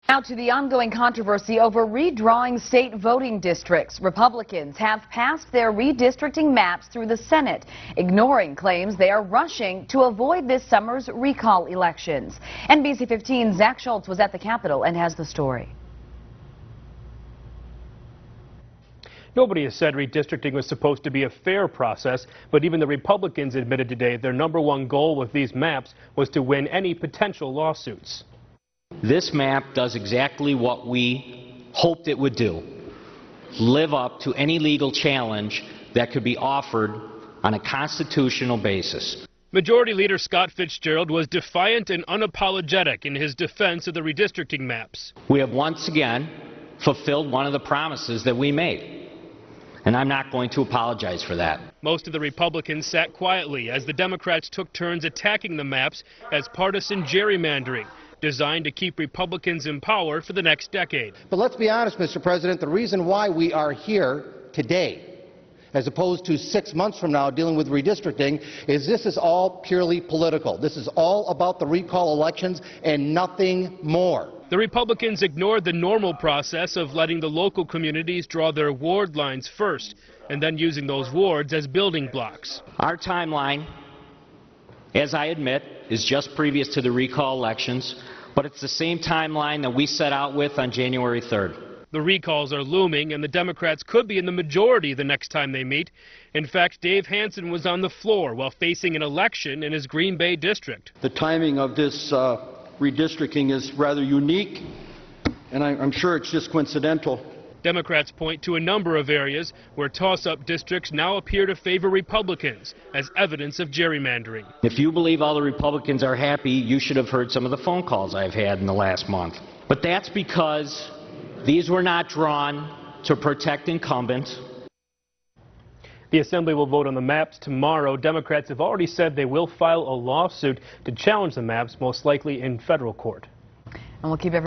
Now to the ongoing controversy over redrawing state voting districts. Republicans have passed their redistricting maps through the Senate, ignoring claims they are rushing to avoid this summer's recall elections. NBC 15's Zach Schultz was at the Capitol and has the story. Nobody has said redistricting was supposed to be a fair process, but even the Republicans admitted today their #1 goal with these maps was to win any potential lawsuits. This map does exactly what we hoped it would do: live up to any legal challenge that could be offered on a constitutional basis. Majority Leader Scott Fitzgerald was defiant and unapologetic in his defense of the redistricting maps. We have once again fulfilled one of the promises that we made, and I'm not going to apologize for that. Most of the Republicans sat quietly as the Democrats took turns attacking the maps as partisan gerrymandering, designed to keep Republicans in power for the next decade. But let's be honest, Mr. President, the reason why we are here today, as opposed to 6 months from now dealing with redistricting, is this is all purely political. This is all about the recall elections and nothing more. The Republicans ignored the normal process of letting the local communities draw their ward lines first, and then using those wards as building blocks. Our timeline, as I admit, is just previous to the recall elections, but it's the same timeline that we set out with on January 3rd. The recalls are looming, and the Democrats could be in the majority the next time they meet. In fact, Dave Hansen was on the floor while facing an election in his Green Bay district. The timing of this redistricting is rather unique, and I'm sure it's just coincidental. Democrats point to a number of areas where toss-up districts now appear to favor Republicans as evidence of gerrymandering. If you believe all the Republicans are happy, you should have heard some of the phone calls I've had in the last month. But that's because these were not drawn to protect incumbents. The Assembly will vote on the maps tomorrow. Democrats have already said they will file a lawsuit to challenge the maps, most likely in federal court. And we'll keep everyone